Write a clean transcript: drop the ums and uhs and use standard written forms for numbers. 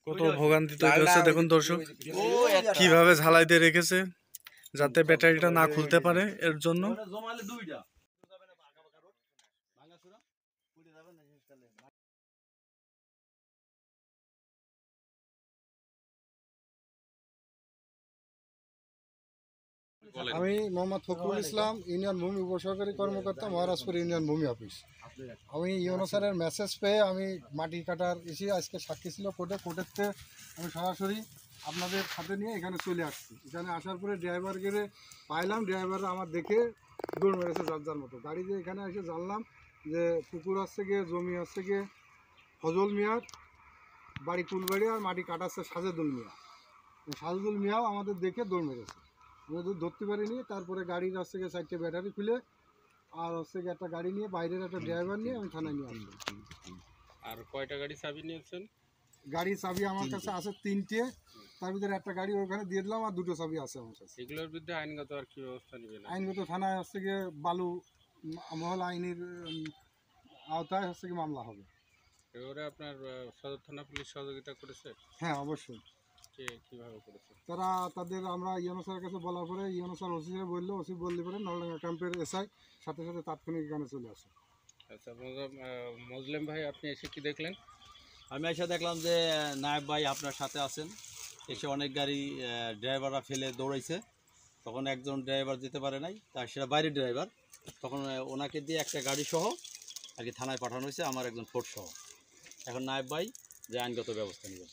কত ভোগান্তি তৈরি হচ্ছে দেখুন দর্শক, কিভাবে ঝালাই দিয়ে রেখেছে যাতে ব্যাটারিটা না খুলতে পারে এর জন্য। আমি মোহাম্মদ ফখরুল ইসলাম, ইউনিয়ন ভূমি উপসহকারী কর্মকর্তা, মহারাজপুর ইউনিয়ন ভূমি অফিস। আমি ইউনো স্যারের মেসেজ পেয়ে আমি মাটি কাটার এসে আজকে সাক্ষী ছিল কোর্টেতে আমি সরাসরি আপনাদের সাথে নিয়ে এখানে চলে আসছি। এখানে আসার পরে ড্রাইভার গেলে পাইলাম, ড্রাইভার আমার দেখে দৌড় মেরেছে যার মতো। গাড়ি দিয়ে এখানে এসে জানলাম যে পুকুর আসছে গিয়ে, জমি আসছে গিয়ে ফজল মিয়ার বাড়ি কুলবাড়ি, আর মাটি কাটাচ্ছে সাজেদুল মিয়া। সাজেদুল মিয়াও আমাদের দেখে দৌড় মেরেছে, আমরা ধরতে পারিনি। তারপরে গাড়ির হচ্ছে গিয়ে 4টে ব্যাটারি খুলে আর হচ্ছে গিয়ে একটা গাড়ি নিয়ে, বাইরের একটা ড্রাইভার নিয়ে আমি থানায় নিয়ে আসলাম। আর কয়টা গাড়ি চাবি নিয়েছেন? গাড়ির চাবি আমার কাছে আছে 3টে, তার ভিতরে একটা গাড়ি ওখানে দিয়ে দিলাম, আর 2টো চাবি আছে আমার কাছে। এগুলোর বিরুদ্ধে আইনগত আর কি ব্যবস্থা নেবেন? আইনগত থানায় হচ্ছে গিয়ে বালু মহল আইনের আওতায় হচ্ছে গিয়ে মামলা হবে। এবারে আপনার সদর থানা পুলিশ সহযোগিতা করেছে? হ্যাঁ, অবশ্যই। কিভাবে করেছে? তারা আমরা ইউনো স্যারের কাছে বলার পরে ইউনো স্যার ওসি বললো, ওসি বললে পরে নলডাঙ্গা ক্যাম্পের এসআই সাথে সাথে তাৎক্ষণিক এখানে চলে আসে। আচ্ছা, মজলেম ভাই, আপনি এসে কি দেখলেন? আমি এসে দেখলাম যে নায়েব ভাই আপনার সাথে আছেন। এসে অনেক গাড়ি ড্রাইভাররা ফেলে দৌড়াইছে, তখন একজন ড্রাইভার যেতে পারে নাই, তার সেটা বাইরের ড্রাইভার। তখন ওনাকে দিয়ে একটা গাড়ি সহ আর কি থানায় পাঠানো হয়েছে, আমার একজন ফোর্স সহ। এখন নায়েব ভাই যে আইনগত ব্যবস্থা নেবেন।